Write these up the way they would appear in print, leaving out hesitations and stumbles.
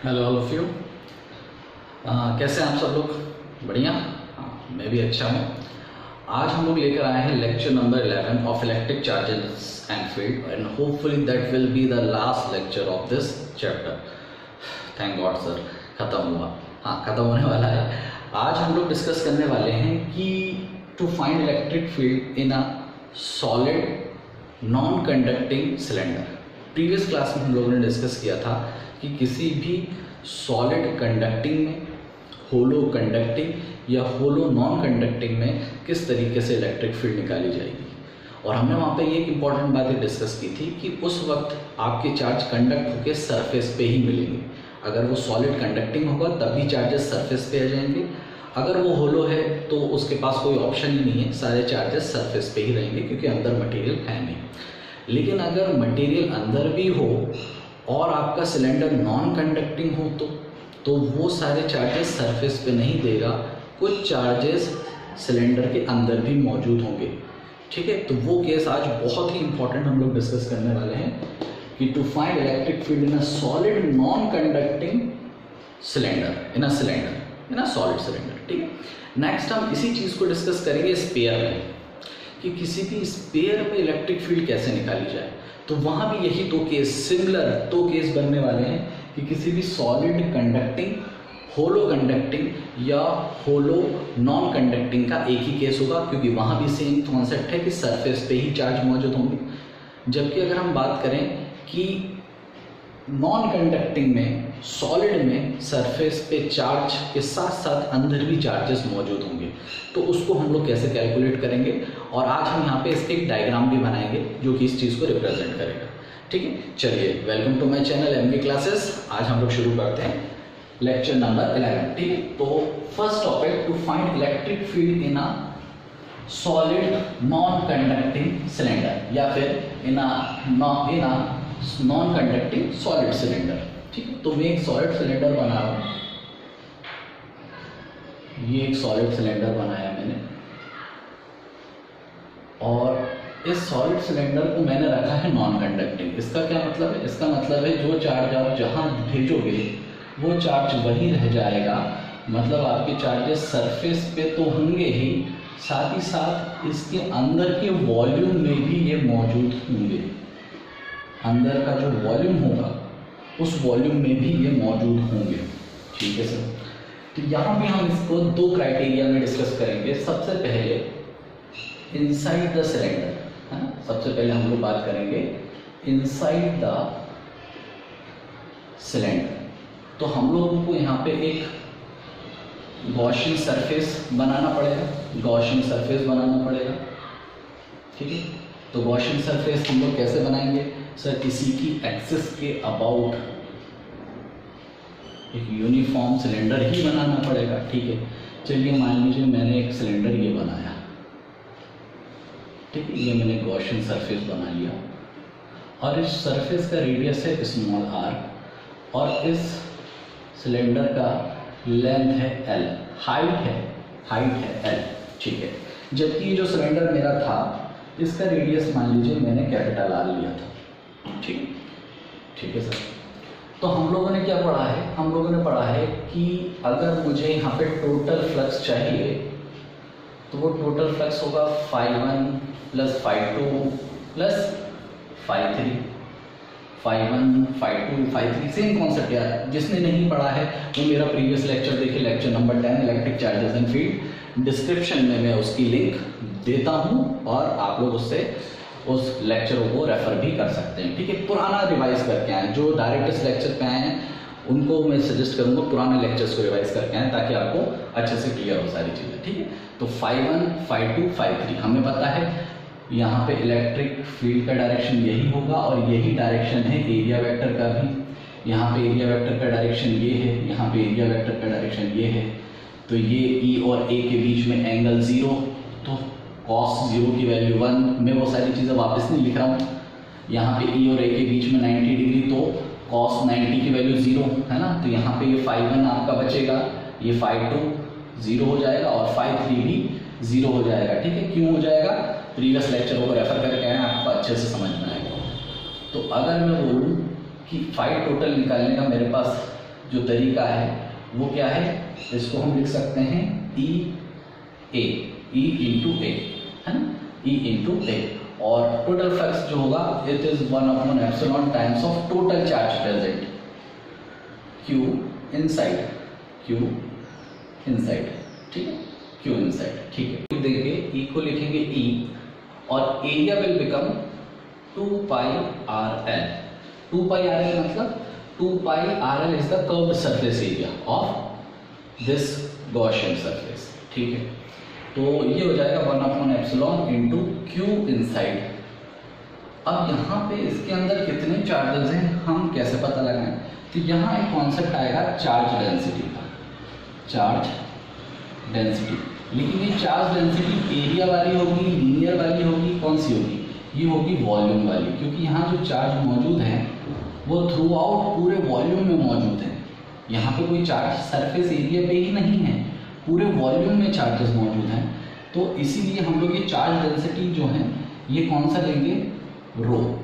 Hello all of you. कैसे हैं आप सब लोग? बढ़िया। मैं भी अच्छा हूँ। आज हम लोग लेकर आए हैं lecture number 11 of electric charges and field and hopefully that will be the last lecture of this chapter. Thank God sir, ख़त्म हुआ। ख़त्म होने वाला है। आज हम लोग डिस्कस करने वाले हैं कि to find electric field in a solid non conducting cylinder. Previous class में हम लोगों ने डिस्कस किया था कि किसी भी सॉलिड कंडक्टिंग में, होलो कंडक्टिंग या होलो नॉन कंडक्टिंग में किस तरीके से इलेक्ट्रिक फील्ड निकाली जाएगी। और हमने वहाँ पे ये एक इम्पॉर्टेंट बात डिस्कस की थी कि उस वक्त आपके चार्ज कंडक्ट होकर सरफेस पे ही मिलेंगे। अगर वो सॉलिड कंडक्टिंग होगा तब भी चार्जेस सरफेस पे आ जाएंगे, अगर वो होलो है तो उसके पास कोई ऑप्शन ही नहीं है, सारे चार्जेस सरफेस पे ही रहेंगे क्योंकि अंदर मटेरियल है नहीं। लेकिन अगर मटेरियल अंदर भी हो और आपका सिलेंडर नॉन कंडक्टिंग हो तो वो सारे चार्जेस सरफेस पे नहीं देगा, कुछ चार्जेस सिलेंडर के अंदर भी मौजूद होंगे। ठीक है, तो वो केस आज बहुत ही इंपॉर्टेंट हम लोग डिस्कस करने वाले हैं कि to find electric field in a solid non conducting cylinder, in a solid cylinder. ठीक है, नेक्स्ट हम इसी चीज़ को डिस्कस करेंगे स्पेयर में कि किसी भी स्पेयर में इलेक्ट्रिक फील्ड कैसे निकाली जाए। तो वहाँ भी यही दो केस बनने वाले हैं कि किसी भी सॉलिड कंडक्टिंग, होलो कंडक्टिंग या होलो नॉन कंडक्टिंग का एक ही केस होगा, क्योंकि वहाँ भी सेम कॉन्सेप्ट है कि सरफेस पे ही चार्ज मौजूद होंगे। जबकि अगर हम बात करें कि नॉन कंडक्टिंग में, सॉलिड में सरफेस पे चार्ज के साथ साथ अंदर भी चार्जेस मौजूद होंगे, तो उसको हम लोग कैसे कैलकुलेट करेंगे। और आज हम यहाँ पे इसके एक डायग्राम भी बनाएंगे जो कि इस चीज़ को रिप्रेजेंट करेगा। ठीक है, चलिए welcome to my channel M V classes. आज हम लोग शुरू करते हैं लेक्चर नंबर 11। ठीक है, तो first topic, to find electric field in a solid non conducting cylinder या फिर in a non conducting solid cylinder. ठीक है, तो मैं एक सॉलिड सिलेंडर बना रहा हूँ। ये एक सॉलिड सिलेंडर बनाया मैंने और इस सॉलिड सिलेंडर को मैंने रखा है नॉन कंडक्टिंग। इसका क्या मतलब है? इसका मतलब है जो चार्ज आप जहाँ भेजोगे वो चार्ज वहीं रह जाएगा। मतलब आपके चार्जेस सरफेस पे तो होंगे ही, साथ ही साथ इसके अंदर के वॉल्यूम में भी ये मौजूद होंगे। अंदर का जो वॉल्यूम होगा उस वॉल्यूम में भी ये मौजूद होंगे। ठीक है सर, तो यहाँ भी हम इसको दो क्राइटेरिया में डिस्कस करेंगे। सबसे पहले इनसाइड द सिलेंडर, है ना। सबसे पहले हम लोग बात करेंगे इनसाइड द सिलेंडर। तो हम लोगों को यहाँ पे एक गॉसियन सरफेस बनाना पड़ेगा। ठीक है, तो गॉसियन सरफेस हम लोग कैसे बनाएंगे सर? किसी की एक्सिस के अबाउट एक यूनिफॉर्म सिलेंडर ही बनाना पड़ेगा। ठीक है, चलिए मान लीजिए मैंने एक सिलेंडर ये बनाया। ठीक है, ये मैंने गॉसियन सरफेस बना लिया और इस सरफेस का रेडियस है स्मॉल r और इस सिलेंडर का लेंथ है l, हाइट है l। ठीक है, जबकि ये जो सिलेंडर मेरा था इसका रेडियस मान लीजिए मैंने कैपिटल R लिया था। ठीक है सर, तो हम लोगों ने क्या पढ़ा है? हम लोगों ने पढ़ा है कि अगर मुझे यहाँ पे टोटल फ्लक्स चाहिए तो वो टोटल फ्लक्स होगा φ1 प्लस φ2 प्लस φ3। φ1 φ2 φ3 सेम कॉन्सेप्ट यार। जिसने नहीं पढ़ा है वो मेरा प्रीवियस लेक्चर देखे, lecture number 10 electric charges and field. Description में मैं उसकी लिंक देता हूँ और आप लोग उससे उस लेक्चरों को रेफर भी कर सकते हैं। ठीक है, पुराना रिवाइज करके आए। जो डायरेक्ट इस लेक्चर पे आए हैं उनको मैं सजेस्ट करूँगा पुराने लेक्चर्स को रिवाइज करके आए ताकि आपको अच्छे से क्लियर हो सारी चीज़ें। ठीक है, तो φ1 φ2 φ3 हमें पता है। यहाँ पे इलेक्ट्रिक फील्ड का डायरेक्शन यही होगा और यही डायरेक्शन है एरिया वेक्टर का भी। यहाँ पे एरिया वेक्टर का डायरेक्शन ये है, यहाँ पे एरिया वेक्टर का डायरेक्शन ये है। तो ये E और A के बीच में एंगल 0, तो cos 0 की वैल्यू 1। मैं वो सारी चीज़ें वापस नहीं लिख रहा हूँ। यहाँ पे E और A के बीच में 90 डिग्री, तो cos 90 की वैल्यू 0 है ना। तो यहाँ पे ये φ1 आपका बचेगा, ये φ2 0 हो जाएगा और φ3 भी 0 हो जाएगा। ठीक है, क्यों हो जाएगा? प्रीवियस लेक्चरों को रेफर करके आए, आपको अच्छे से समझ में आएगा। तो अगर मैं बोलूँ कि फाई टोटल निकालने का मेरे पास जो तरीका है वो क्या है, इसको हम लिख सकते हैं ई इंटू ए, है ना, ई इंटू ए। और टोटल फ्लक्स जो होगा it is 1/ε times of total charge present Q inside, ठीक है, क्यू इनसाइड, ठीक है। देंगे ई को लिखेंगे ई और area will become 2πrl। 2πrl मतलब 2πrl is the curved surface area of this Gaussian surface, ठीक है। तो ये हो जाएगा 1/ε इंटू क्यू इनसाइड। अब यहाँ पे इसके अंदर कितने चार्जेस हैं हम कैसे पता लगाएं, तो यहाँ एक कॉन्सेप्ट आएगा चार्ज डेंसिटी का, चार्ज डेंसिटी। लेकिन ये चार्ज डेंसिटी एरिया वाली होगी, लीनियर वाली होगी, कौन सी होगी, ये होगी वॉल्यूम वाली, क्योंकि यहाँ जो चार्ज मौजूद है वो थ्रू आउट पूरे वॉल्यूम में मौजूद है। यहाँ पे कोई चार्ज सरफेस एरिया पे ही नहीं है, पूरे वॉल्यूम में चार्जेस मौजूद हैं। तो इसीलिए हम लोग ये चार्ज डेंसिटी जो है ये कौन सा लेंगे, रो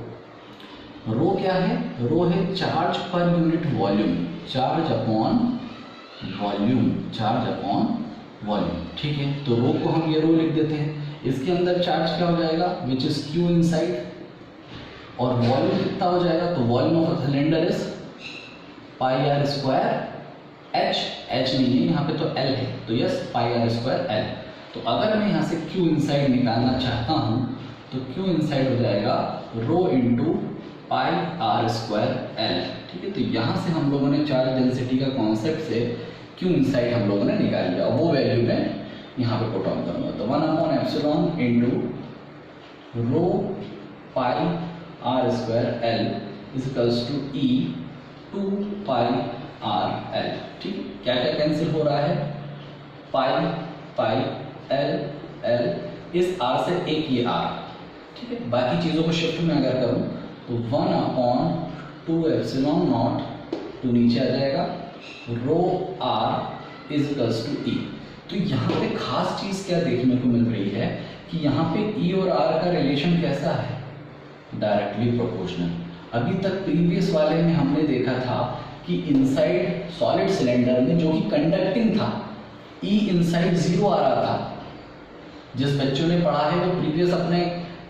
क्या है, रो है charge per unit volume, charge upon volume, ठीक है। तो रो को हम ये रो लिख देते हैं। इसके अंदर चार्ज क्या हो जाएगा, विच इज क्यू इनसाइड, और वॉल्यूम कितना हो जाएगा, तो volume of a cylinder is πr², h नहीं है यहाँ पे तो l है, तो यस πr²l। तो अगर मैं यहाँ से Q इनसाइड निकालना चाहता हूँ तो Q इनसाइड हो जाएगा रो इंटू πr²l, ठीक है। तो यहाँ से हम लोगों ने चार्ज डेंसिटी का कॉन्सेप्ट से Q इनसाइड हम लोगों ने निकाल लिया, और वो वैल्यू मैं यहाँ पे पुट ऑन करूँगा। तो 1/ε into rho πr²l इजिकल्स to E 2πrl, ठीक है। क्या क्या कैंसिल हो रहा है, पाई l इस r से एक ये r, ठीक है। बाकी चीज़ों को शिफ्ट में अगर करूँ तो 1/2ε0 तो नीचे आ जाएगा रो r इजिकल्स टू ई। तो यहाँ पे खास चीज़ क्या देखने को मिल रही है कि यहाँ पे ई और r का रिलेशन कैसा है, डायरेक्टली प्रोपोर्शनल। अभी तक प्रीवियस वाले में हमने देखा था कि इनसाइड सॉलिड सिलेंडर में जो कि कंडक्टिंग था ई इनसाइड 0 आ रहा था। जिस बच्चों ने पढ़ा है वो प्रीवियस अपने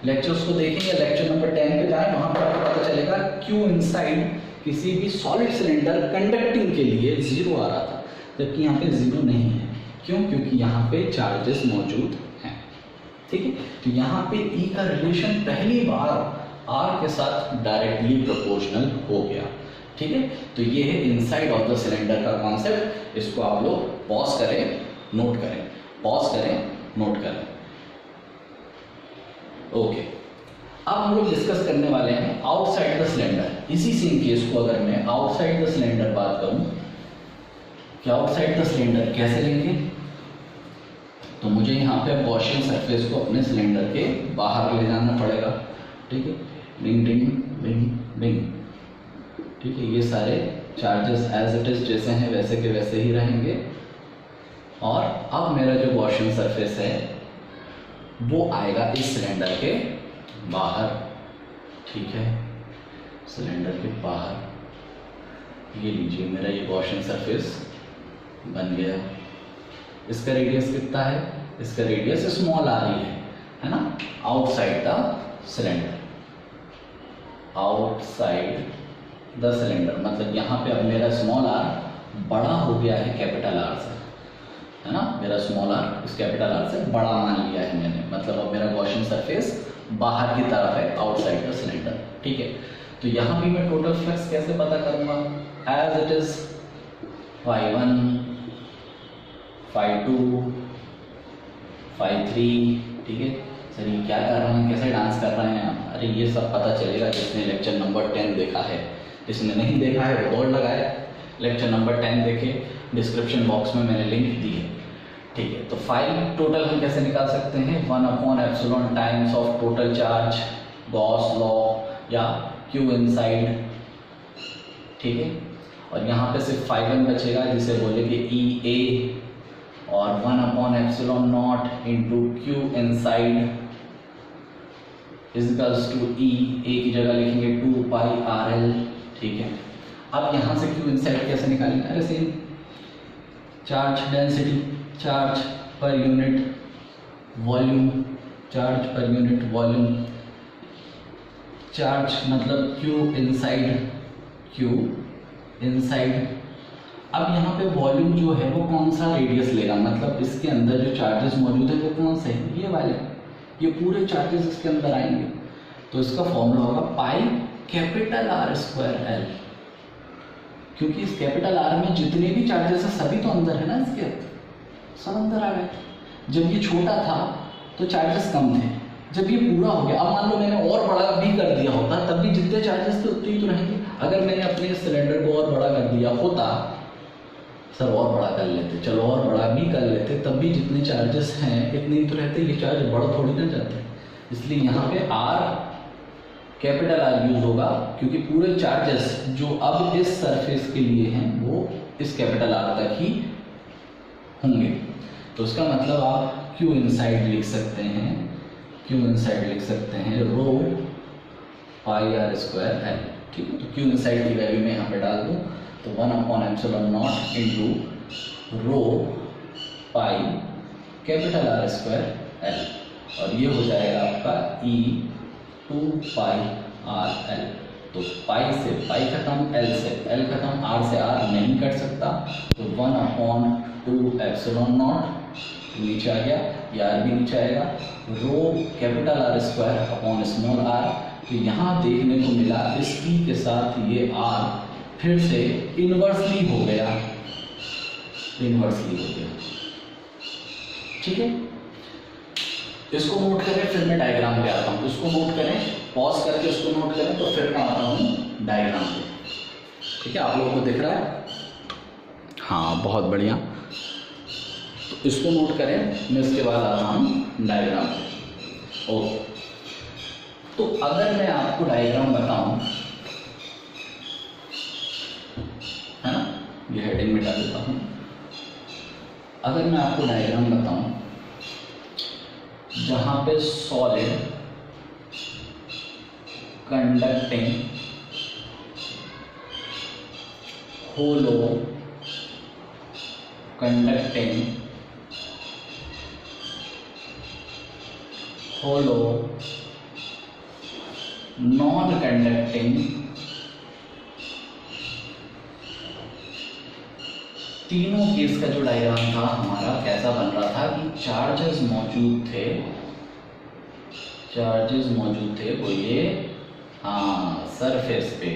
लेक्चर्स को देखेंगे, लेक्चर नंबर 10 पे जाएं, वहां पर आपको पता चलेगा क्यू इनसाइड किसी भी सॉलिड सिलेंडर कंडक्टिंग के लिए 0 आ रहा था, जबकि यहाँ पे 0 नहीं है। क्यों, क्योंकि यहाँ पे चार्जेस मौजूद हैं, ठीक है। तो यहाँ पे ई का रिलेशन पहली बार आर के साथ डायरेक्टली प्रोपोर्शनल हो गया, ठीक है। तो ये है इनसाइड ऑफ द सिलेंडर का कॉन्सेप्ट। इसको आप लोग पॉज करें, नोट करें, पॉज करें, नोट करें। ओके, अब हम लोग डिस्कस करने वाले हैं आउटसाइड द सिलेंडर। इसी सेम केस को अगर मैं आउटसाइड द सिलेंडर बात करूं कि आउटसाइड द सिलेंडर कैसे लेंगे, तो मुझे यहाँ पे गॉसियन सरफेस को अपने सिलेंडर के बाहर ले जाना पड़ेगा, ठीक है। बिंग डिंग बिंग बिंग, ठीक है। ये सारे चार्जेस एज इट इज जैसे हैं वैसे के वैसे ही रहेंगे। और अब मेरा जो गॉसियन सरफेस है वो आएगा इस सिलेंडर के बाहर, ठीक है, सिलेंडर के बाहर। ये लीजिए मेरा ये गॉसियन सरफेस बन गया। इसका रेडियस कितना है, इसका रेडियस स्मॉल आ रही है ना, outside the cylinder, outside the cylinder मतलब यहाँ पे अब मेरा स्मॉल आर बड़ा हो गया है कैपिटल आर से, है ना। मेरा स्मॉल आर इस कैपिटल आर से बड़ा मान लिया है मैंने, मतलब अब मेरा गॉसियन सरफेस बाहर की तरफ है, आउटसाइड द सिलेंडर, ठीक है। तो यहाँ भी मैं टोटल फ्लक्स कैसे पता करूँगा, एज इट इज φ1 φ2 φ3, ठीक है। सर ये क्या कर रहे हैं, कैसे डांस कर रहे हैं आप, अरे ये सब पता चलेगा जिसने लेक्चर नंबर 10 देखा है। जिसने नहीं देखा है वो दौड़ लगाए, लेक्चर नंबर 10 देखे, डिस्क्रिप्शन बॉक्स में मैंने लिंक दी है, ठीक है। तो फाइल टोटल हम कैसे निकाल सकते हैं, 1/ε times of total charge, Gauss law या क्यू इनसाइड, ठीक है। और यहाँ पे सिर्फ φ1 बचेगा जिसे बोलेंगे ई ए, और 1/ε0 into Q inside equals to E, A की जगह लिखेंगे 2πrl, ठीक है। अब यहाँ से क्यू इनसाइड कैसे निकालेंगे? अरे same charge density, charge per unit volume, charge per unit volume, charge मतलब क्यू इनसाइड, क्यू इनसाइड। अब यहाँ पे वॉल्यूम जो है वो कौन सा रेडियस लेगा, मतलब इसके अंदर जो चार्जेस मौजूद है वो कौन से हैं? ये वाले, ये पूरे चार्जेस इसके अंदर आएंगे। तो इसका फॉर्मूला होगा पाई कैपिटल आर स्क्वायर एल, क्योंकि इस कैपिटल आर में जितने भी चार्जेस हैं सभी तो अंदर है ना, इसके सब अंदर आ गए। जब ये छोटा था तो चार्जेस कम थे, जब ये पूरा हो गया, अब मान लो मैंने और बड़ा भी कर दिया होता तब भी जितने चार्जेस थे उतने ही तो रहेंगे। अगर मैंने अपने सिलेंडर को और बड़ा कर दिया होता, सर और बड़ा कर लेते, चलो और बड़ा भी कर लेते, तब भी जितने चार्जेस हैं इतने ही तो रहते, ये चार्ज बड़ा थोड़ी ना जाते। इसलिए यहाँ पे आर कैपिटल आर यूज होगा, क्योंकि पूरे चार्जेस जो अब इस सरफेस के लिए हैं वो इस कैपिटल आर तक ही होंगे। तो इसका मतलब आप क्यू इनसाइड लिख सकते हैं, क्यू इनसाइड लिख सकते हैं रो पाई आर स्क्वायर एल। ठीक है, तो क्यू इनसाइड की वैल्यू मैं यहाँ पे डाल दूँ तो 1/ε0 into rho pi capital R square L, और ये हो जाएगा आपका ई 2 पाई आर एल। तो पाई से पाई खत्म, एल से एल खत्म, आर से आर नहीं कट सकता, तो 1/2ε0 नीचे आ गया, ये आर भी नीचे आएगा, rho capital R square upon small R. तो यहाँ देखने को मिला इस ई के साथ ये आर फिर से इन्वर्सली हो गया, इन्वर्सली हो गया। ठीक है, इसको नोट करें, फिर मैं डायग्राम पे आता हूँ। इसको नोट करें, पॉज करके इसको नोट करें, तो फिर मैं आता हूँ डायग्राम पे। ठीक है, आप लोगों को दिख रहा है? हाँ, बहुत बढ़िया। तो इसको नोट करें, मैं इसके बाद आता हूँ डायग्राम पे। ओके, तो अगर मैं आपको डायग्राम बताऊँ, है ना, ये हेडिंग मिटा देता हूँ। अगर मैं आपको डायग्राम बताऊँ जहाँ पे सॉलिड कंडक्टिंग होलो कंडक्टिंग होलो नॉन कंडक्टिंग, तीनों केस का जो डायग्राम था हमारा कैसा बन रहा था कि चार्जेस मौजूद थे, चार्जेस मौजूद थे वो ये, हाँ, सरफेस पे,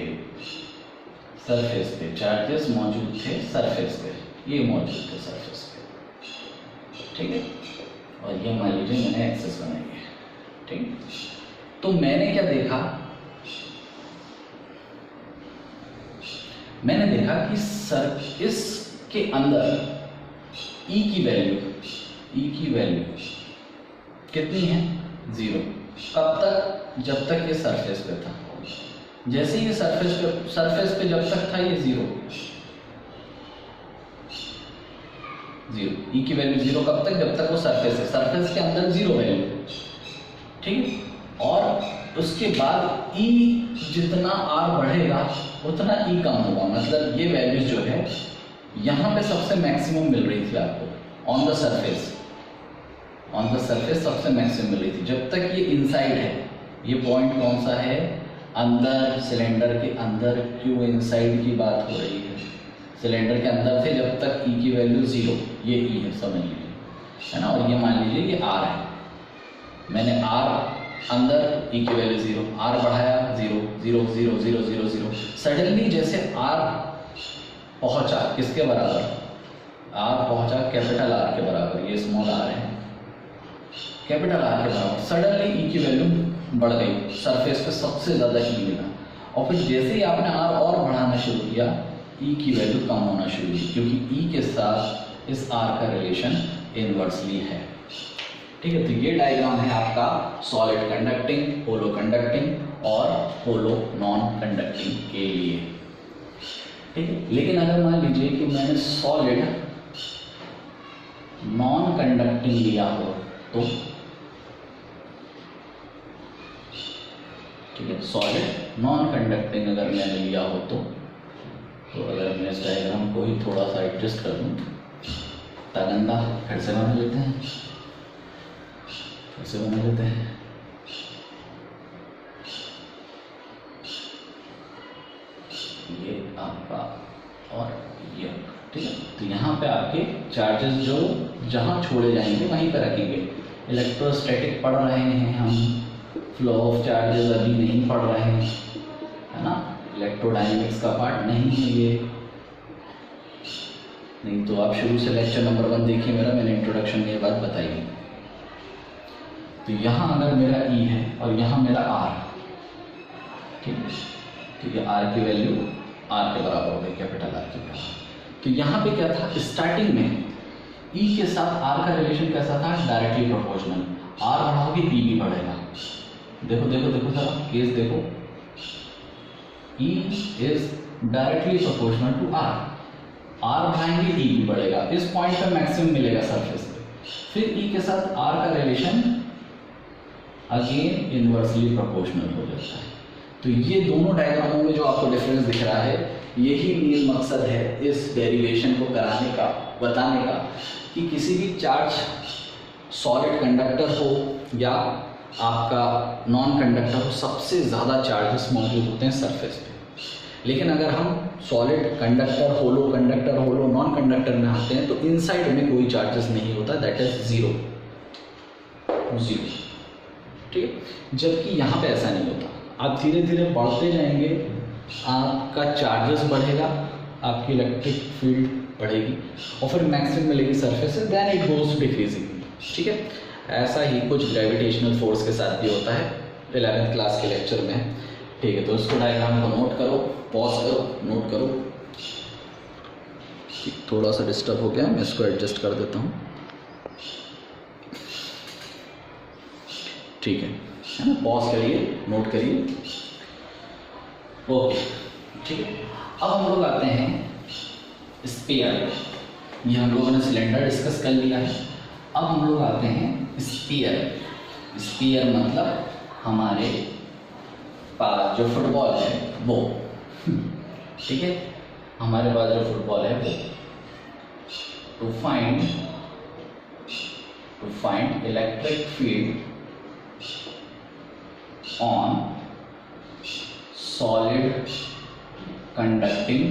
सरफेस पे चार्जेस मौजूद थे, सरफेस पे ये मौजूद थे, सरफेस पे। ठीक है, और ये मान लीजिए मैंने एक्सेस बनाई है। ठीक, तो मैंने क्या देखा, मैंने देखा कि इस के अंदर ई की वैल्यू कितनी है? 0। कब तक? जब तक ये सरफेस पे था। जैसे ये सरफेस पे जब तक था ये 0, ई की वैल्यू 0 कब तक? जब तक वो सरफेस है, सरफेस के अंदर 0 वैल्यू। ठीक, और उसके बाद ई जितना आर बढ़ेगा उतना ई कम होगा, मतलब ये वैल्यूज जो है यहाँ पे सबसे मैक्सिमम मिल रही थी आपको on the surface, on the surface सबसे मैक्सिमम मिल रही थी। जब तक ये इनसाइड है, ये पॉइंट कौन सा है? अंदर, सिलेंडर के अंदर, क्यू इनसाइड की बात हो रही है। सिलेंडर के अंदर थे जब तक ई की वैल्यू 0, ये ई है, समझ लीजिए, है ना। और ये मान लीजिए ये आर है, मैंने आर अंदर, ई की वैल्यू 0, आर बढ़ाया 0 0 0 0 0 0। सडनली जैसे आर पहुंचा किसके बराबर? आर पहुंचा कैपिटल आर के बराबर, ये स्मॉल आर है, कैपिटल आर के बराबर। सडनली ई की वैल्यू बढ़ गई, सरफेस पे सबसे ज़्यादा ई मिला, और फिर जैसे ही आपने आर और बढ़ाना शुरू किया ई की वैल्यू कम होना शुरू हुई, क्योंकि ई के साथ इस आर का रिलेशन इनवर्सली है। ठीक है, तो ये डायग्राम है आपका सॉलिड कंडक्टिंग, होलो कंडक्टिंग और होलो नॉन कंडक्टिंग के लिए। ठीक है, लेकिन अगर मान लीजिए कि मैंने सॉलिड नॉन कंडक्टिंग लिया हो तो, ठीक है, सॉलिड नॉन कंडक्टिंग अगर मैंने लिया हो तो तो अगर मैं इस डायग्राम को ही थोड़ा सा एडजस्ट कर दूँ, तागंदा फिर से बना लेते हैं, ये आपका और ये, ठीक है। तो यहाँ पे आपके चार्जेस जो जहाँ छोड़े जाएंगे वहीं पर रखेंगे। इलेक्ट्रोस्टैटिक पढ़ रहे हैं हम, फ्लो ऑफ चार्जेस अभी नहीं पढ़ रहे हैं, है ना। इलेक्ट्रोडायनेमिक्स का पार्ट नहीं है ये, नहीं तो आप शुरू से लेक्चर नंबर 1 देखिए मेरा, मैंने इंट्रोडक्शन में ये बात बताई है। तो यहाँ अगर मेरा E है और यहाँ मेरा R, ठीक है, तो ये R की वैल्यू R के बराबर हो गई, कैपिटल R के बराबर। तो यहाँ पे क्या था, स्टार्टिंग में E के साथ R का रिलेशन कैसा था, डायरेक्टली प्रोपोर्शनल। R बढ़ाओगे E भी बढ़ेगा। देखो देखो देखो सर, केस देखो, E is directly proportional to R बढ़ाएंगे E भी बढ़ेगा। इस पॉइंट पे मैक्सिमम मिलेगा सरफेस पे। फिर E के साथ R का रिलेशन अगेन इनवर्सली प्रोपोर्शनल हो जाता है। तो ये दोनों डायग्रामों में जो आपको डिफरेंस दिख रहा है, यही मेन मकसद है इस डेरिवेशन को कराने का, बताने का कि किसी भी चार्ज सॉलिड कंडक्टर हो या आपका नॉन कंडक्टर हो, सबसे ज़्यादा चार्जेस मौजूद होते हैं सरफेस पे। लेकिन अगर हम सॉलिड कंडक्टर, होलो नॉन कंडक्टर में आते हैं तो इनसाइड में कोई चार्जेस नहीं होता, दैट इज जीरो, ठीक है। जबकि यहाँ पे ऐसा नहीं होता, आप धीरे धीरे बढ़ते जाएंगे, आपका चार्जेस बढ़ेगा, आपकी इलेक्ट्रिक फील्ड बढ़ेगी और फिर मैक्सिमम मिलेगी सरफेस से, देन इट गोज डिक्रीजिंग, ठीक है। ऐसा ही कुछ ग्रेविटेशनल फोर्स के साथ भी होता है, 11th क्लास के लेक्चर में, ठीक है। तो इसको डायग्राम को नोट करो, पॉज करो, नोट करो। थोड़ा सा डिस्टर्ब हो गया, मैं इसको एडजस्ट कर देता हूँ, ठीक है ना। पॉज करिए, नोट करिए, ओके, ठीक है। अब हम लोग आते हैं स्फीयर। ये हम लोगों ने सिलेंडर डिस्कस कर लिया है। अब हम लोग आते हैं स्फीयर। स्फीयर मतलब हमारे पास जो फुटबॉल है वो, ठीक है, हमारे पास जो फुटबॉल है वो। To find electric field on solid conducting,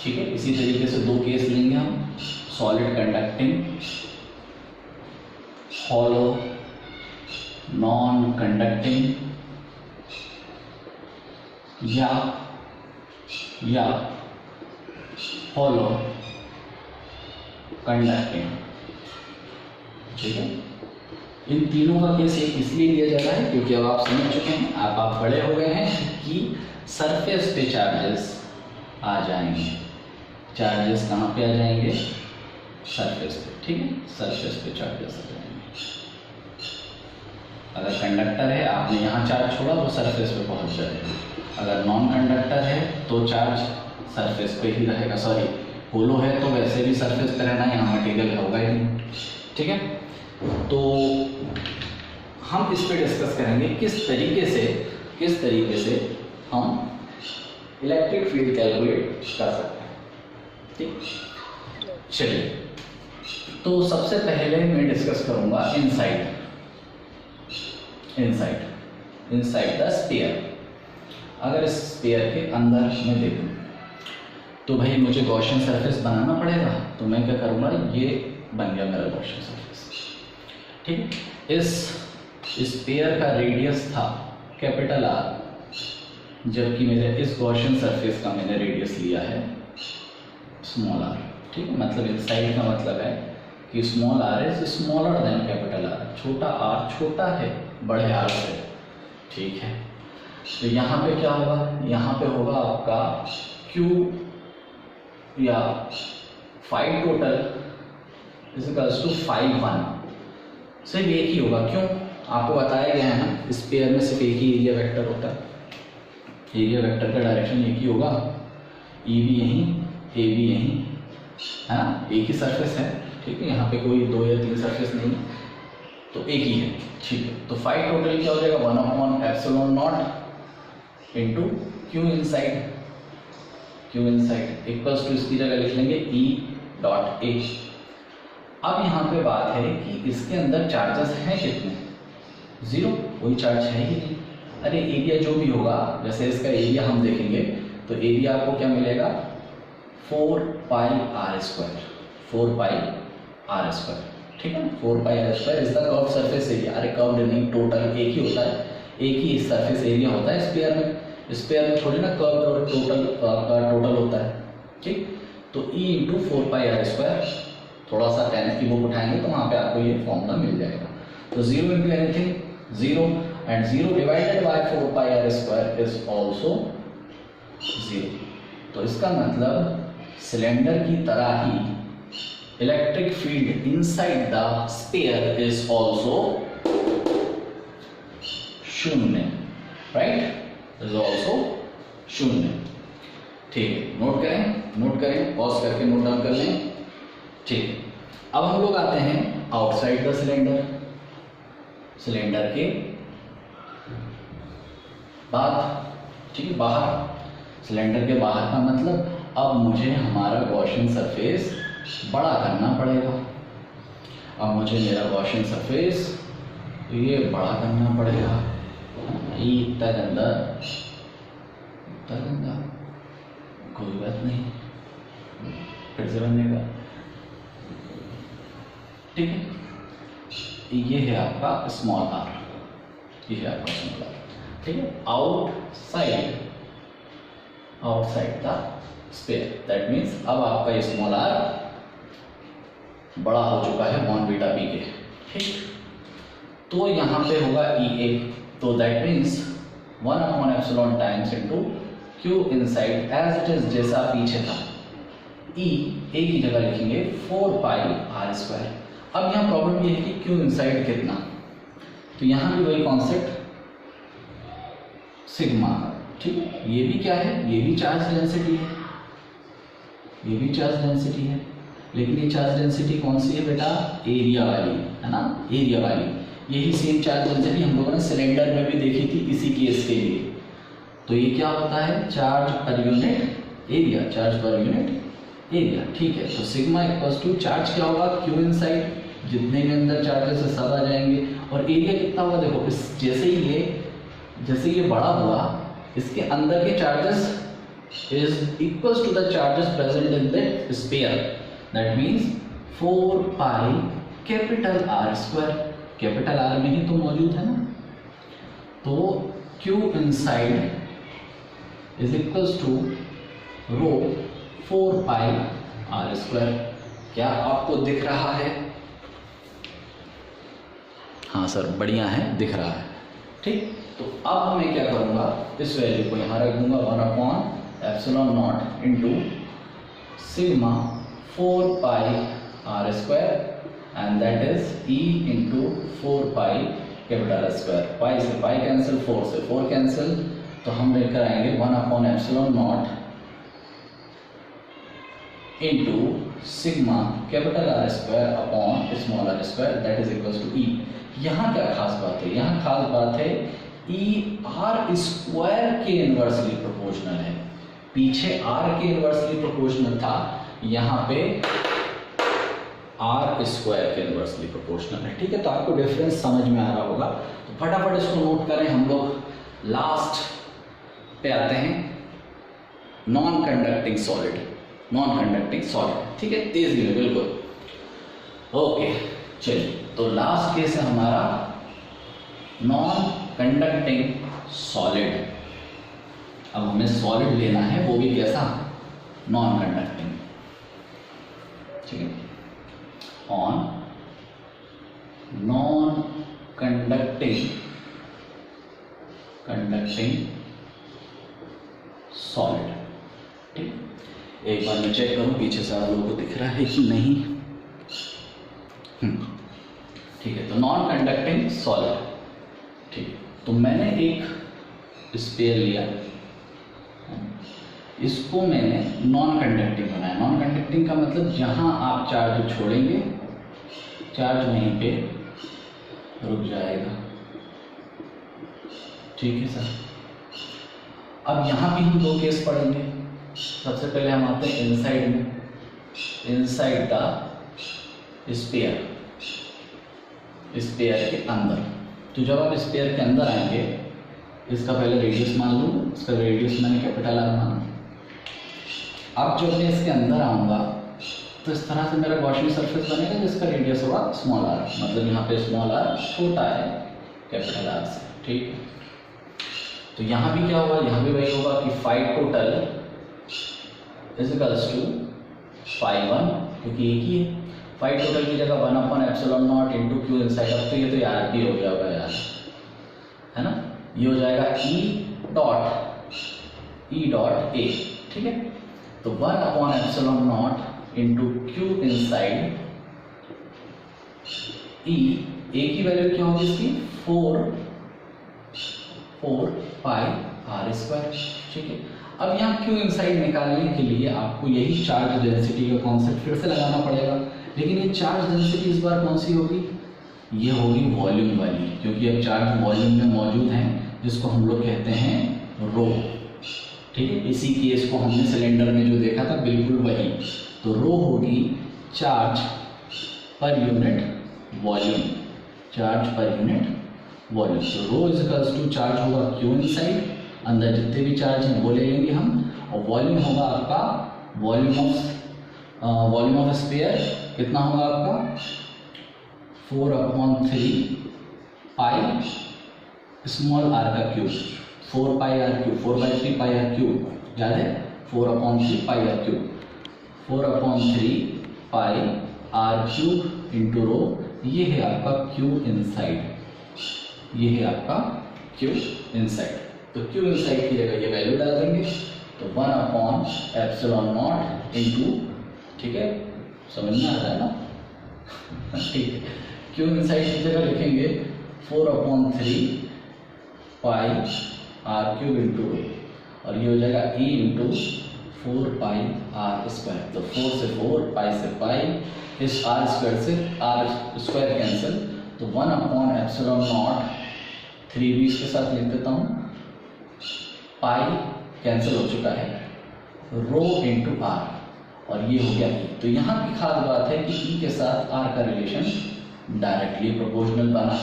ठीक है। इसी तरीके से दो केस लेंगे हम, solid conducting, hollow non conducting, या हॉलो कंडक्टिंग, ठीक है। इन तीनों का केस एक इसलिए लिया जाता है क्योंकि अब आप समझ चुके हैं, आप बड़े हो गए हैं कि सरफेस पे चार्जेस आ जाएंगे। चार्जेस कहाँ पे आ जाएंगे, सरफेस पे, ठीक है, सरफेस पे चार्जेस आ जाएंगे। अगर कंडक्टर है, आपने यहाँ चार्ज छोड़ा, वो सरफेस पे पहुँच जाएगा। अगर नॉन कंडक्टर है तो चार्ज सरफेस पे ही रहेगा, सॉरी होलो है तो वैसे भी सरफेस पे रहना, यहाँ मटेरियल होगा ही नहीं, ठीक है। तो हम इस पे डिस्कस करेंगे किस तरीके से हम इलेक्ट्रिक फील्ड कैलकुलेट कर सकते हैं, ठीक। चलिए, तो सबसे पहले मैं डिस्कस करूंगा इनसाइड द स्फीयर। अगर इस स्फीयर के अंदर मैं देखूं तो भाई मुझे गॉसियन सरफेस बनाना पड़ेगा, तो मैं क्या करूंगा, ये बन गया मेरा गॉसियन सरफेस, ठीक। इस स्फीयर का रेडियस था कैपिटल R, जबकि मेरे इस गॉसियन सरफेस का मैंने रेडियस लिया है स्मॉल r, ठीक है। मतलब इनसाइड का मतलब है कि small r is smaller than capital R, छोटा r छोटा है बड़े R से, ठीक है। तो यहाँ पे क्या होगा, यहाँ पे होगा आपका Q या 5 टोटल इक्वल्स टू 5 सिर्फ एक ही होगा, क्यों, आपको बताया गया है ना, स्फीयर में सिर्फ एक ही एरिया वेक्टर होता है, एरिया वेक्टर का डायरेक्शन एक ही होगा, E भी यहीं, A भी यहीं, है ना, एक ही सरफेस है, ठीक है। यहाँ पे कोई 2 या 3 सरफेस नहीं, तो एक ही है, ठीक है। तो 5 टोटल क्या हो जाएगा, 1/ε0 into Q inside, Q inside equals to इसकी जगह लिख लेंगे ई डॉट ए। अब यहाँ पे बात है कि इसके अंदर चार्जेस हैं कितने, जीरो, कोई चार्ज है ही नहीं। अरे एरिया जो भी होगा, जैसे इसका एरिया हम देखेंगे तो एरिया आपको क्या मिलेगा 4 pi R square, 4 pi R square, ठीक है ना। 4 pi R square is the curve surface area. अरे कर्व नहीं, टोटल एक ही होता है, एक ही सरफेस एरिया होता है स्फीयर में। स्फीयर में थोड़ी ना कर्व और टोटल का टोटल होता है, ठीक। तो E into 4 pi R square, थोड़ा सा 10th की बुक उठाएंगे तो वहाँ पे आपको ये फॉर्मूला मिल जाएगा। तो 0 into anything 0 and 0 divided by 4 pi R square is also 0। तो इसका मतलब सिलेंडर की तरह ही electric field inside the sphere is also शून्य, राइट, इज ऑल्सो शून्य। ठीक है, नोट करें, पॉज करके नोट डाउन कर लें। ठीक, अब हम लोग आते हैं आउटसाइड द सिलेंडर, सिलेंडर के बाद, ठीक है, बाहर। सिलेंडर के बाहर का मतलब अब मुझे हमारा गॉसियन सरफेस बड़ा करना पड़ेगा। अब मुझे मेरा गॉसियन सरफेस ये बड़ा करना पड़ेगा। इतना गंदा कोई बात नहीं, फिर से बनेगा, ठीक है। ये है आपका स्मॉल आर, ये है आपका स्मॉल आर, ठीक है। Outside the sphere, that means अब आपका स्मॉल आर बड़ा हो चुका है 1 बीटा पी के, ठीक। तो यहाँ पे होगा ई ए, तो दैट मीन्स 1/एप्सिलॉन times into Q inside as it is, जैसा पीछे था। ई ए की जगह लिखेंगे 4 पाई आर स्क्वायर। अब यहाँ प्रॉब्लम ये है कि क्यू इनसाइड कितना, तो यहाँ भी वही कॉन्सेप्ट सिग्मा, ठीक। ये भी क्या है, ये भी चार्ज डेंसिटी है, ये भी चार्ज डेंसिटी है, लेकिन ये चार्ज डेंसिटी कौन सी है बेटा, एरिया वाली, है ना, एरिया वाली। यही सेम चार्ज डेंसिटी हम लोगों ने सिलेंडर में भी देखी थी इसी केस के लिए। तो ये क्या होता है, charge per unit area, charge per unit area, ठीक है। तो सिग्मा इक्वल्स टू चार्ज क्या होगा, क्यू इनसाइड, जितने भी अंदर चार्जेस है सब आ जाएंगे, और एरिया कितना होगा, देखो इस जैसे ये बड़ा हुआ, इसके अंदर के charges is equals to the charges present in the sphere, that means 4 pi capital R square, capital R में ही तो मौजूद है ना। तो Q inside is equals to rho 4 pi R square. क्या आपको दिख रहा है, हाँ सर बढ़िया है, दिख रहा है, ठीक। तो अब मैं क्या करूँगा, इस वैल्यू को यहाँ रख दूंगा 1/एप्सिलॉन0 into sigma 4 pi R square and that is E into 4 pi capital R square. Pi से पाई कैंसिल, 4 से 4 कैंसिल, तो हम लेकर आएंगे 1/एप्सिलॉन0 into sigma capital R square upon small R square that is equals to E. यहाँ क्या खास बात है, यहाँ खास बात है ई आर स्क्वायर के इन्वर्सली प्रोपोर्शनल है। पीछे आर के इन्वर्सली प्रोपोर्शनल था, यहाँ पे आर स्क्वायर के इन्वर्सली प्रोपोर्शनल है, ठीक है। तो आपको डिफरेंस समझ में आ रहा होगा, तो फटाफट इसको नोट करें। हम लोग लास्ट पे आते हैं, नॉन कंडक्टिंग सॉलिड, ठीक है, तेजी में बिल्कुल। ओके चलिए, तो लास्ट केस है हमारा नॉन कंडक्टिंग सॉलिड। अब हमें सॉलिड लेना है, वो भी कैसा, नॉन कंडक्टिंग, ठीक है। ऑन नॉन कंडक्टिंग सॉलिड, ठीक। एक बार मैं चेक करूं पीछे से आप लोगों को दिख रहा है कि नहीं, ठीक है। तो नॉन कंडक्टिंग सॉलिड, ठीक। तो मैंने एक स्फीयर लिया, इसको मैंने नॉन कंडक्टिंग बनाया। नॉन कंडक्टिंग का मतलब जहां आप चार्ज छोड़ेंगे, चार्ज वहीं पे रुक जाएगा, ठीक है सर। अब यहाँ भी हम दो केस पढ़ेंगे, सबसे पहले हम आते हैं इनसाइड में, इनसाइड द स्फीयर, स्फीयर के अंदर। तो जब आप स्फीयर के अंदर आएंगे, इसका पहले रेडियस मान लूँ, इसका रेडियस मैंने कैपिटल आर माना। अब जब मैं इसके अंदर आऊँगा तो इस तरह से मेरा गॉसियन सरफेस बनेगा जिसका रेडियस होगा स्मॉल आर, मतलब यहाँ पे स्मॉल आर छोटा है कैपिटल आर से, ठीक है। तो यहाँ भी क्या होगा, यहाँ भी वही होगा कि phi total equals to phi one, क्योंकि एक ही है। फाई टोटल की जगह 1/ε0 इंटू क्यू इनसाइड। अब तो ये तो यार भी हो गया होगा यार, है ना। ये हो जाएगा ई डॉट ए, ठीक है। तो 1/ε0 into Q inside E, A की वैल्यू क्या होगी इसकी 4 पाई आर स्क्वायर, ठीक है। अब यहाँ क्यू इनसाइड निकालने के लिए आपको यही चार्ज डेंसिटी का कॉन्सेप्ट फिर से लगाना पड़ेगा, लेकिन ये चार्ज डेंसिटी इस बार कौन सी होगी, ये होगी वॉल्यूम वाली, क्योंकि अब चार्ज वॉल्यूम में मौजूद हैं, जिसको हम लोग कहते हैं रो, ठीक है। इसी केस को हमने सिलेंडर में जो देखा था बिल्कुल वही। तो रो होगी charge per unit volume, charge per unit volume. तो रो इज इक्वल्स टू चार्ज होगा क्यू इनसाइड, अंदर जितने भी चार्ज हैं वो ले लेंगे हम, और वॉल्यूम होगा आपका वॉल्यूम ऑफ स्फीयर कितना होगा आपका 4/3 पाई स्मॉल आर का cube, 4 pi R cube, 4/3 pi R cube, याद है 4/3 pi R cube, 4/3 pi R cube into rho. ये है आपका क्यू इनसाइड, ये है आपका क्यू इनसाइड। तो क्यू इनसाइड की जगह ये वैल्यू डाल देंगे, तो 1/ε0 इंटू, ठीक है, समझ में आ रहा है ना, ठीक है। क्यू इनसाइड की जगह लिखेंगे 4/3 pi R cube into rho, और ये हो जाएगा E into 4 pi R square. तो 4 से 4, पाई से पाई, इस आर स्क्वायर से आर स्क्वायर कैंसिल, तो 1/ε0, 3 भी इसके साथ लिख देता हूँ, पाई कैंसिल हो चुका है, रो इंटू आर, और ये हो गया ई। तो यहाँ की खास बात है कि ई के साथ आर का रिलेशन डायरेक्टली प्रोपोर्शनल बना,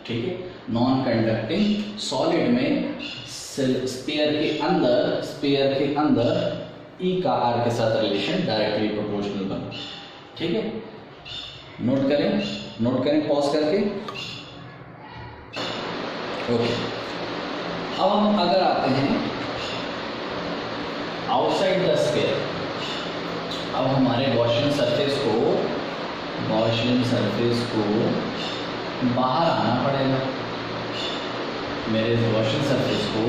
ठीक है। नॉन कंडक्टिंग सॉलिड में स्फीयर के अंदर ई का आर के साथ रिलेशन डायरेक्टली प्रोपोर्शनल बना, ठीक है। नोट करें पॉज करके, ओके। अब हम अगर आते हैं आउटसाइड द स्फीयर, अब हमारे गॉसियन सरफेस को बाहर आना पड़ेगा, मेरे गॉसियन सरफेस को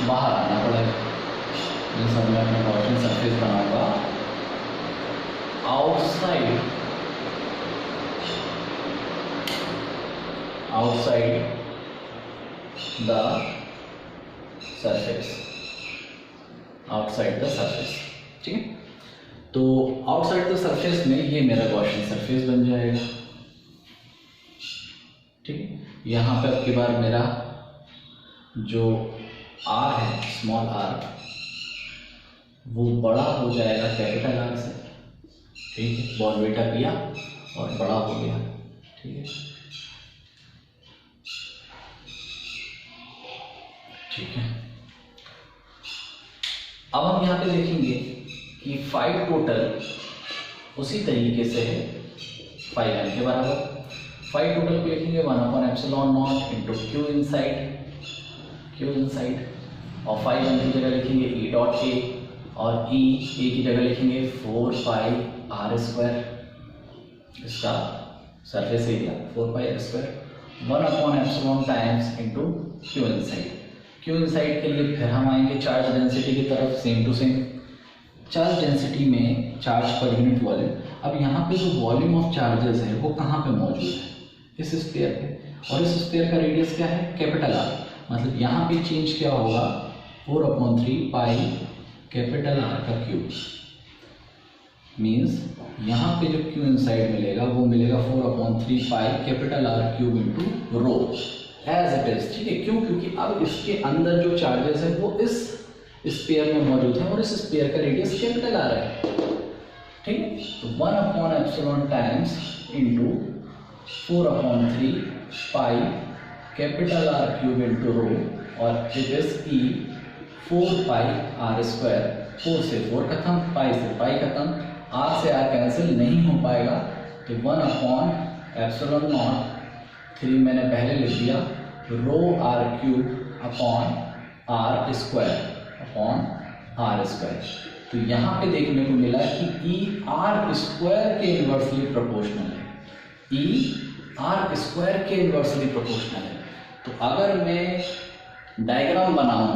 बाहर आना पड़ेगा। जिस मैं अपना गॉसियन सरफेस बनाऊंगा आउटसाइड द सरफेस, ठीक है। तो आउटसाइड द सरफेस में ये मेरा गॉसियन सरफेस बन जाएगा, ठीक है। यहाँ पे अब की बार मेरा जो आर है स्मॉल आर, वो बड़ा हो जाएगा कैपिटल आर से, ठीक है। बॉर्नवीटा किया और बड़ा हो गया, ठीक है, ठीक है। अब हम यहाँ पे देखेंगे कि फाई टोटल उसी तरीके से है फाई वन के बराबर। फाई टोटल को लिखेंगे 1/ε0 इंटू क्यू इनसाइड, और फाई वन की जगह लिखेंगे ई डॉट ए, और ई की जगह लिखेंगे 4 पाई आर स्क्वायर, इसका surface area 4 pi R square, 1/ε times into Q inside. Q inside के लिए फिर हम आएंगे चार्ज डेंसिटी की तरफ, same to same. Charge density में चार्ज पर यूनिट वॉल्यूम, अब यहाँ पे जो वॉल्यूम ऑफ चार्जेस है वो कहाँ पे मौजूद है, इस स्फीयर पे, और इस स्फीयर का रेडियस क्या है कैपिटल आर, मतलब यहाँ पे चेंज क्या होगा 4/3 पाई कैपिटल आर का क्यूब, मीन्स यहाँ पे जो क्यू इनसाइड मिलेगा वो मिलेगा 4/3 pi capital R cube into rho as it is, ठीक है। क्यों, क्योंकि अब इसके अंदर जो चार्जेस है वो इस स्फीयर में मौजूद है और इस स्फीयर का रेडियस कैपिटल आर है, ठीक है। तो 1/ε times into 4/3 pi capital R cube into rho और it is E 4 pi R square. 4 से 4 खत्म, पाई से पाई खत्म, आर से आर कैंसिल नहीं हो पाएगा, तो 1/ε0 3 मैंने पहले लिख दिया, rho R cube upon R square. तो यहाँ पे देखने को मिला कि ई आर स्क्वायर के इन्वर्सली प्रोपोर्शनल है, ई आर स्क्वायर के इन्वर्सली प्रोपोर्शनल है। तो अगर मैं डायग्राम बनाऊं,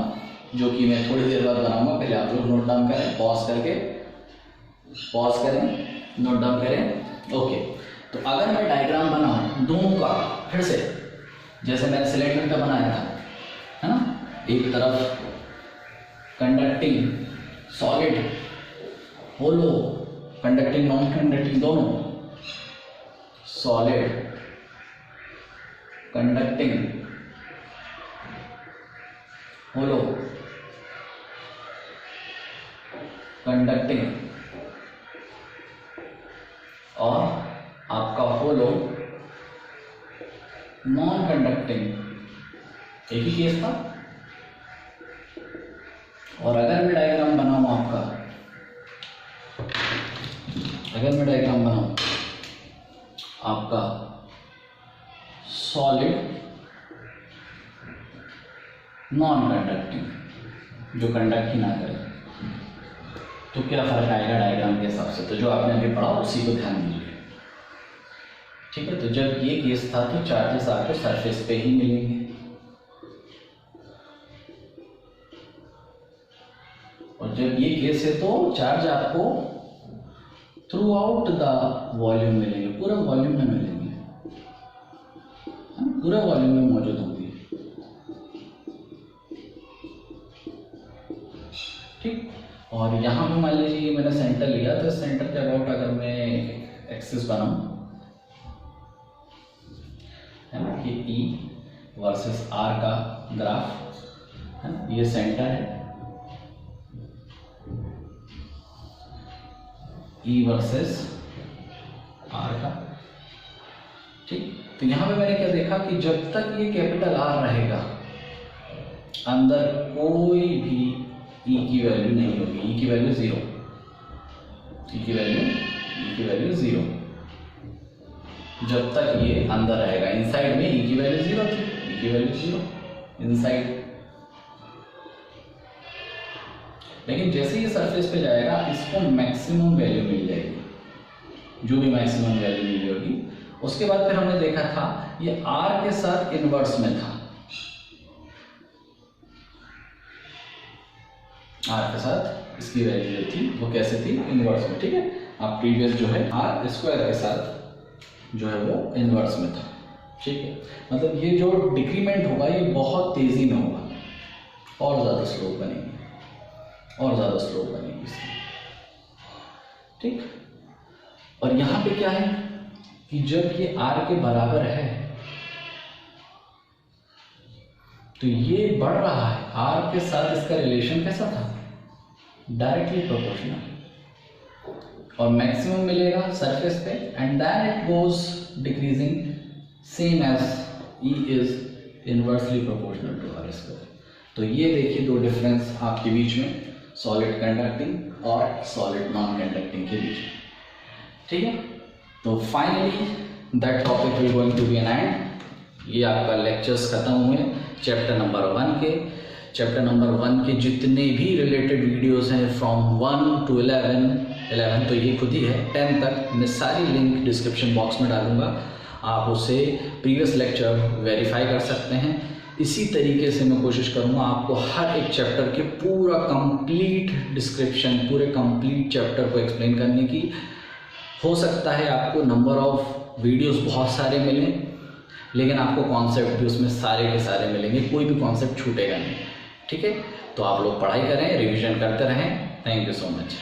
जो कि मैं थोड़ी देर बाद बनाऊंगा, पहले आप लोग नोट डाउन करें, पॉज करें, नोट डाउन करें, ओके। तो अगर मैं डायग्राम बनाऊं दोनों का, फिर से जैसे मैंने सिलेंडर का बनाया था, है ना, एक तरफ कंडक्टिंग सॉलिड, होलो, कंडक्टिंग नॉन कंडक्टिंग दोनों, सॉलिड कंडक्टिंग होलो कंडक्टिंग, और आपका होलो नॉन कंडक्टिंग, एक ही केस था। और अगर मैं डायग्राम बनाऊं आपका, आपका सॉलिड नॉन कंडक्टिंग, जो कंडक्ट ही ना करे, तो क्या फर्क आएगा डायग्राम के हिसाब से? तो जो आपने अभी पढ़ा उसी को ध्यान दीजिए, ठीक है। तो जब ये केस था तो चार्जेस आपको सरफेस पे ही मिलेंगे, और जब ये केस है तो चार्ज आपको थ्रू आउट द वॉल्यूम मिलेंगे, पूरा वॉल्यूम में मिलेंगे, पूरा वॉल्यूम में मौजूद होंगे, ठीक। और यहाँ पे मान लीजिए मैंने सेंटर लिया, तो सेंटर के अबाउट अगर मैं एक्सिस बनाऊं, है ना, कि E वर्सेस R का ग्राफ, है ना, ये सेंटर है, E वर्सेस R का, ठीक। तो यहाँ पे मैंने क्या देखा कि जब तक ये कैपिटल R रहेगा, अंदर कोई भी E की वैल्यू नहीं होगी, E की वैल्यू 0, E की वैल्यू 0, जब तक ये अंदर रहेगा। इनसाइड में E की वैल्यू 0 थी, E की वैल्यू 0 इनसाइड, लेकिन जैसे ये सरफेस पे जाएगा इसको मैक्सिमम वैल्यू मिल जाएगी, जो भी मैक्सिमम वैल्यू मिली होगी। उसके बाद फिर हमने देखा था ये R के साथ इनवर्स में था, R के साथ इसकी वैल्यू जो थी वो कैसे थी, इनवर्स में, ठीक है। आप प्रीवियस जो है R स्क्वायर के साथ जो है वो इनवर्स में था, ठीक है। मतलब ये जो डिक्रीमेंट होगा ये बहुत तेजी में होगा, और ज़्यादा स्लोप बनेगी, इसकी, ठीक। और यहाँ पे क्या है कि जब ये R के बराबर है तो ये बढ़ रहा है, R के साथ इसका रिलेशन कैसा था, डायरेक्टली प्रोपोर्शनल, और मैक्सिमम मिलेगा सरफेस पे, and then it goes decreasing same as E is inversely proportional to R square. तो ये देखिए दो डिफरेंस आपके बीच में, सॉलिड कंडक्टिंग और सॉलिड नॉन कंडक्टिंग के बीच, ठीक है। तो finally that topic will going to be an end. ये आपका लेक्चर्स खत्म हुए चैप्टर नंबर 1 के। चैप्टर नंबर 1 के जितने भी रिलेटेड वीडियोस हैं फ्रॉम 1 to 11 तो ये खुद ही है 10 तक, मैं सारी लिंक डिस्क्रिप्शन बॉक्स में डालूंगा, आप उसे प्रीवियस लेक्चर वेरीफाई कर सकते हैं। इसी तरीके से मैं कोशिश करूंगा आपको हर एक चैप्टर के पूरा कंप्लीट डिस्क्रिप्शन, पूरे कंप्लीट चैप्टर को एक्सप्लेन करने की। हो सकता है आपको नंबर ऑफ वीडियोस बहुत सारे मिलें, लेकिन आपको कॉन्सेप्ट भी उसमें सारे के सारे मिलेंगे, कोई भी कॉन्सेप्ट छूटेगा नहीं, ठीक है। तो आप लोग पढ़ाई करें, रिवीजन करते रहें। Thank you so much.